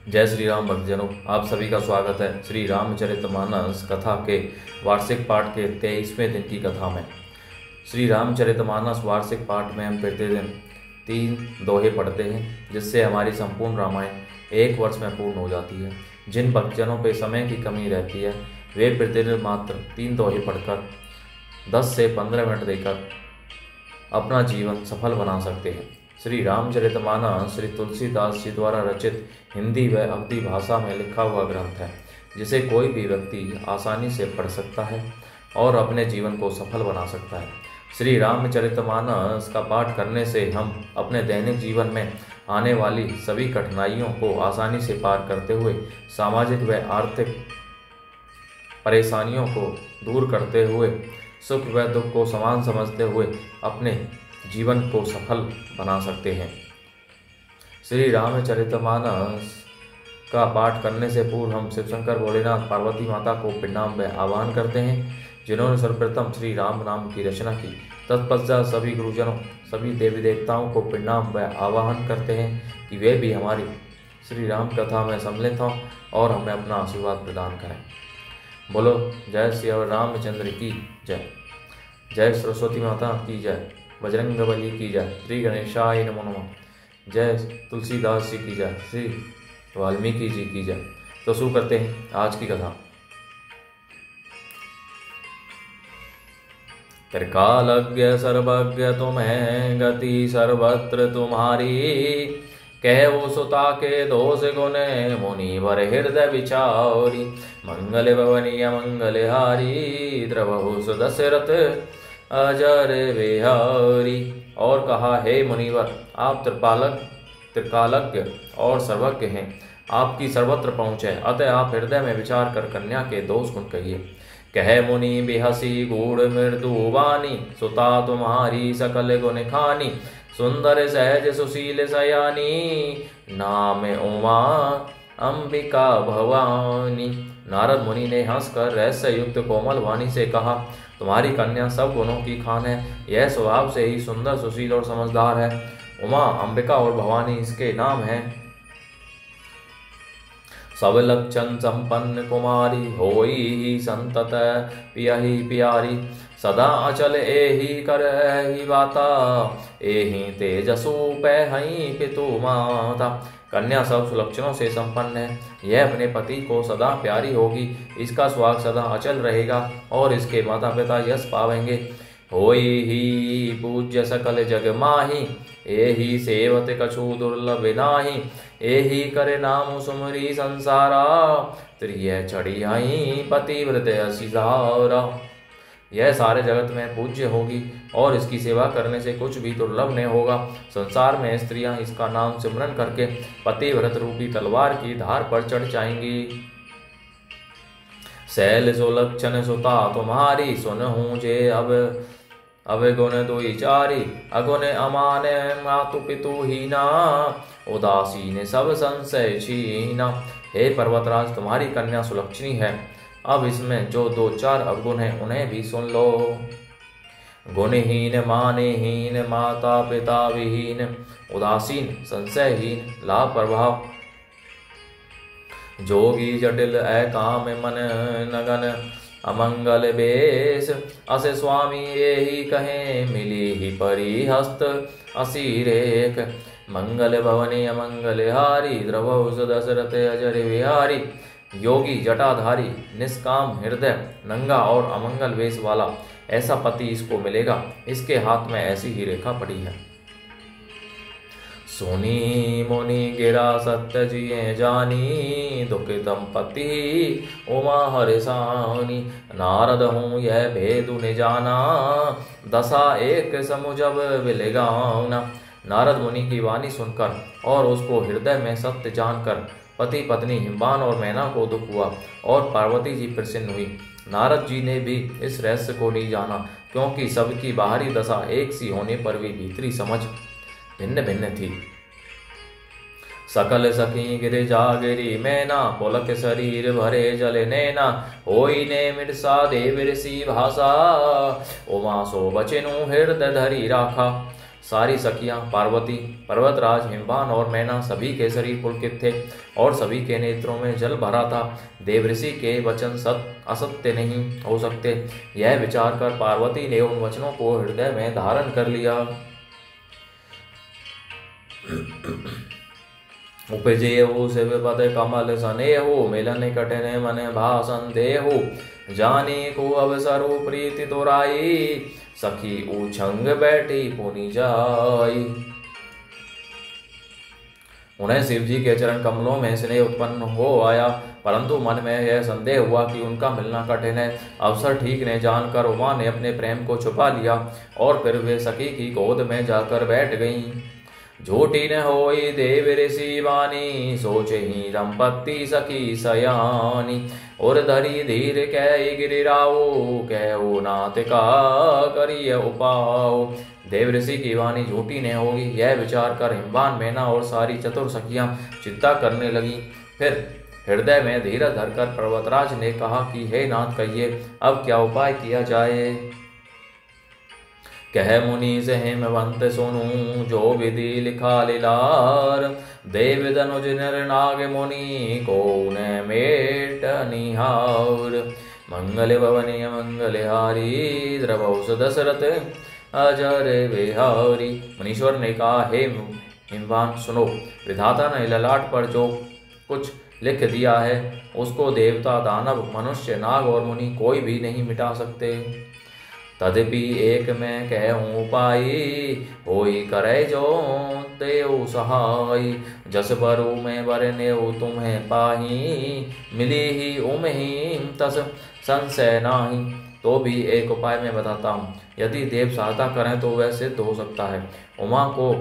जय श्री राम भक्तजनों, आप सभी का स्वागत है श्री रामचरितमानस कथा के वार्षिक पाठ के 23वें दिन की कथा में। श्री रामचरितमानस वार्षिक पाठ में हम प्रतिदिन 3 दोहे पढ़ते हैं, जिससे हमारी संपूर्ण रामायण 1 वर्ष में पूर्ण हो जाती है। जिन भक्तजनों पे समय की कमी रहती है वे प्रतिदिन मात्र 3 दोहे पढ़कर 10 से 15 मिनट देकर अपना जीवन सफल बना सकते हैं। श्री रामचरितमानस श्री तुलसीदास जी द्वारा रचित हिंदी व अवधी भाषा में लिखा हुआ ग्रंथ है, जिसे कोई भी व्यक्ति आसानी से पढ़ सकता है और अपने जीवन को सफल बना सकता है। श्री रामचरितमानस का पाठ करने से हम अपने दैनिक जीवन में आने वाली सभी कठिनाइयों को आसानी से पार करते हुए सामाजिक व आर्थिक परेशानियों को दूर करते हुए सुख व दुख को समान समझते हुए अपने जीवन को सफल बना सकते हैं। श्री रामचरितमानस का पाठ करने से पूर्व हम शिव शंकर भोलेनाथ पार्वती माता को प्रणाम व आह्वान करते हैं, जिन्होंने सर्वप्रथम श्री राम नाम की रचना की। तत्पश्चात सभी गुरुजनों, सभी देवी देवताओं को प्रणाम व आह्वान करते हैं कि वे भी हमारी श्री राम कथा में सम्मिलित हों और हमें अपना आशीर्वाद प्रदान करें। बोलो जय श्री रामचंद्र की जय। जय सरस्वती माता की जय। बजरंगबली की जय। श्री गणेशाय नमो नमः। जय तुलसीदास जी की जय। श्री वाल्मीकि जी की जय। तो शुरू करते हैं आज की कथा। त्रिकालज्ञ सर्वज्ञ तुम्हें गति सर्वत्र तुम्हारी, कहु सुता के दोष गुने मुनिवर हृदय विचारी। मंगल भवनीय मंगलहारी द्रवहु सुदशरथ अजर बिहारी। और कहा, हे मुनिवर, आप त्रिकालज्ञ और सर्वज्ञ हैं, आपकी सर्वत्र पहुँच है, अतः आप हृदय में विचार कर कन्या के दोष गुण कहिए। कह मुनि बिहसी गूढ़ मृदु वाणी, सुता तुम्हारी सकल गुण खानी। सुंदर सहज सुशील सयानी, नाम उमा अंबिका भवानी। नारद मुनि ने हंसकर रहस्य युक्त कोमल वाणी से कहा, तुम्हारी कन्या सब गुणों की खान है, यह स्वभाव से ही सुंदर सुशील और समझदार है। उमा, अंबिका और भवानी इसके नाम हैं। सब लक्षण संपन्न कुमारी, होई ही संतत पियहि प्यारी। सदा अचल एहि करहि वाता, एहि तेजसु पैहि पितु माता। कन्या सब सुलक्षणों से संपन्न है, यह अपने पति को सदा प्यारी होगी, इसका सुहाग सदा अचल रहेगा और इसके माता पिता यश पावेंगे। होई ही पूज्य सकल जग माही, एहि सेवत कछु दुर्लभ नाही। एहि करे नाम सुमरी संसारा, त्रिय चढ़ियाई पतिव्रत असिधारा। यह सारे जगत में पूज्य होगी और इसकी सेवा करने से कुछ भी दुर्लभ नहीं होगा। संसार में स्त्रियां इसका नाम सिमरन करके पतिव्रत रूपी तलवार की धार पर चढ़ जाएंगी। शैल सुलक्षण सुता तुम्हारी, सुनहूं जे अब गुण दुई चारी। अगुण अमान मातु पितु हीना, उदासीन सब संशय छीना। हे पर्वतराज, तुम्हारी कन्या सुलक्षणी है, अब इसमें जो 2-4 अवगुण हैं उन्हें भी सुन लो। गुणहीन मानेहीन माता पिता विहीन, उदासीन संशयहीन लापरवाह। जोगी जटिल अकाम मन नगन, अमंगल बेश अस स्वामी यही कहे। मिली ही परी हस्त असी रेख, मंगल भवनी अमंगलहारी। द्रवहु सुदशरथ अजर बिहारी। योगी जटाधारी, निष्काम हृदय, नंगा और अमंगल वेश वाला ऐसा पति इसको मिलेगा, इसके हाथ में ऐसी ही रेखा पड़ी है। सोनी मुनि गिरा सत्य जिये जानी, दुखितम पति उमा हरिसानी। नारद हूँ यह भेदु न जाना, दशा एक समुझब विलगाना। नारद मुनि की वाणी सुनकर और उसको हृदय में सत्य जानकर पति पत्नी हिमवान और मैना को दुख हुआ और पार्वती जी प्रसन्न हुई। नारद जी ने भी इस रहस्य को नहीं जाना, क्योंकि सबकी बाहरी दशा एक सी होने पर भी भीतरी समझ भिन्न भिन्न थी। सकल सखी गिरिजा गिरी मैना, पुलक शरीर भरे जल नैना। होई ने मिर्सा देव ऋषि भाषा, उमा सो बचनु हृदय धरी राखा। सारी सखियां पार्वती, पर्वतराज, हिमवान और मैना सभी के शरीर पुलकित थे और सभी के नेत्रों में जल भरा था। देवऋषि के वचन असत्य नहीं हो सकते, यह विचार कर पार्वती ने उन वचनों को हृदय में धारण कर लिया। उपजेहु शिव पद कमल सनेहु, मिलन कठिन मन भाषण देहु, जाने को अवसरु प्रीति तोराई, सखी उछंग बैठी पुनि जाई। उन्हें शिव जी के चरण कमलों में स्नेह उत्पन्न हो आया, परंतु मन में यह संदेह हुआ कि उनका मिलना कठिन है। अवसर ठीक ने जानकर उमा ने अपने प्रेम को छुपा लिया और फिर वे सखी की गोद में जाकर बैठ गईं। झूठी न होई देव ऋषि वाणी, सोचे ही दंपत्ति सखी सयानी, और धरी धीर कै गिरिराओ, कहु नाथ का करिय उपाओ। देव ऋषि की वाणी झूठी न होगी, यह विचार कर हिमवान, मैना और सारी चतुर सखियां चिंता करने लगी। फिर हृदय में धीरज धरकर पर्वतराज ने कहा कि हे नाथ, कहिए अब क्या उपाय किया जाए। कह मुनि से हिमवंत सुनु, जो विधि लिखा लीलार, देव धनुज नर नाग मुनि को न मेट निहार। मंगल भवनीय मंगल हारी, द्रवौस दशरथ अजर बिहारी। मुनीश्वर ने कहा, हे हिमवान सुनो, विधाता ने ललाट पर जो कुछ लिख दिया है उसको देवता, दानव, मनुष्य, नाग और मुनि कोई भी नहीं मिटा सकते। तदपि एक मैं कहूँ पाई, होई करे जो देव सहाय। जस बरु मैं बरनेऊ तुम्हें पाही, मिली ही उमही तस संशय नाही। तो भी एक उपाय मैं बताता हूँ, यदि देव सहायता करें तो वह सिद्ध हो सकता है। उमा को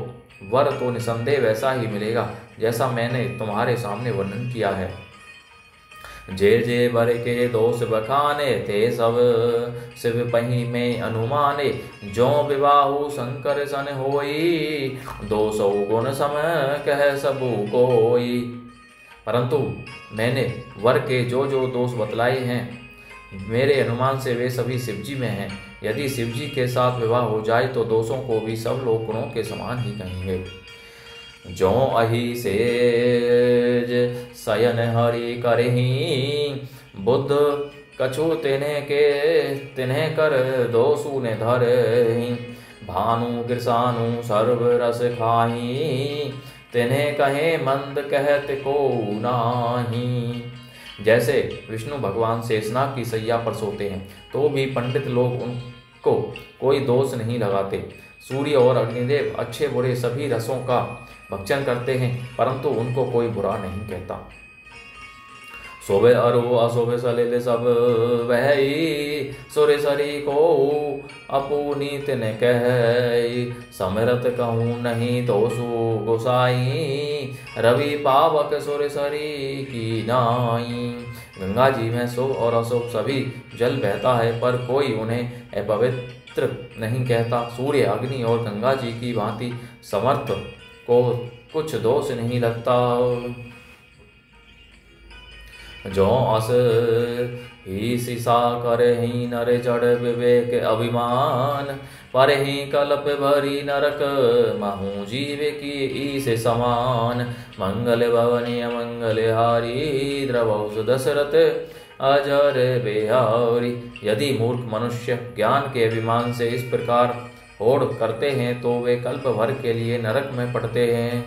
वर तो निसंदेह वैसा ही मिलेगा जैसा मैंने तुम्हारे सामने वर्णन किया है। जे जे बर के दोष बखाने, ते सब शिव पही में अनुमाने। जो विवाहु शंकर सन होई, 200 गुण सम कह सबु कोई। परंतु मैंने वर के जो जो दोष बतलाए हैं, मेरे अनुमान से वे सभी शिवजी में हैं। यदि शिवजी के साथ विवाह हो जाए तो दोषों को भी सब लोग गुणों के समान ही कहेंगे। जो अहि सेज शयन हरि करही, बुद्ध कछु तिन्हे कर दोषु ने धरही। भानु कृषानु सर्व रस खाही, तिन्हे कहे मंद कहत को नाही। जैसे विष्णु भगवान शेषनाग की सैया पर सोते हैं तो भी पंडित लोग उनको कोई दोष नहीं लगाते। सूर्य और अग्निदेव अच्छे बुरे सभी रसों का भक्षण करते हैं, परंतु उनको कोई बुरा नहीं कहता। शोभे अरु अशोभे सलिल सब वही, सुर सरी को अपुनीत ने कह। समरत कहूँ नहीं तो सु गोसाई, रवि पावक सुर सरी की नाई। गंगा जी में शुभ और अशुभ सभी जल बहता है, पर कोई उन्हें अपवित्र नहीं कहता। सूर्य, अग्नि और गंगा जी की भांति समर्थ को कुछ दोष नहीं लगता। जो अस ही सिसा कर ही नर जड़ विवेक अभिमान, पर ही कल्प भरी नरक महु जीव की ईस समान। मंगल भवनीय मंगल हारी, द्रवौस दशरथ अजर बिहारी। यदि मूर्ख मनुष्य ज्ञान के अभिमान से इस प्रकार होड़ करते हैं तो वे कल्प भर के लिए नरक में पड़ते हैं।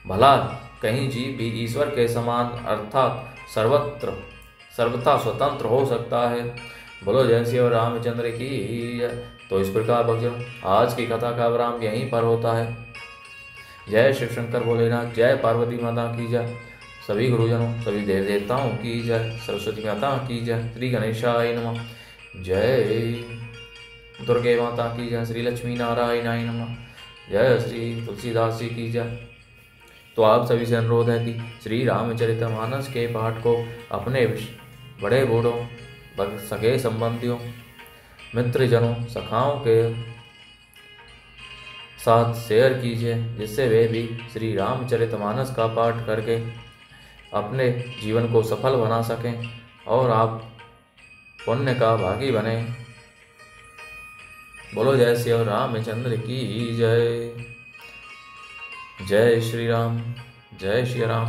भला कहीं जीव भी ईश्वर के समान अर्थात सर्वथा स्वतंत्र हो सकता है। बोलो जय श्री रामचंद्र की। तो इस प्रकार भक्तजन आज की कथा का विराम यहीं पर होता है। जय शिव शंकर भोलेनाथ, जय पार्वती माता की जय। सभी गुरुजनों, सभी देव देवताओं की जय। सरस्वती माता की जय। श्री गणेशाय नमः। जय दुर्गे माता की जय। श्री लक्ष्मी नारायणाय नमः। जय श्री तुलसीदास जी की जय। तो आप सभी से अनुरोध है कि श्री रामचरितमानस के पाठ को अपने बड़े बूढ़ों, सगे संबंधियों, मित्रजनों, सखाओं के साथ शेयर कीजिए, जिससे वे भी श्री रामचरितमानस का पाठ करके अपने जीवन को सफल बना सकें और आप पुण्य का भागी बने। बोलो जय श्री रामचंद्र की जय। जय श्री राम, जय श्री राम।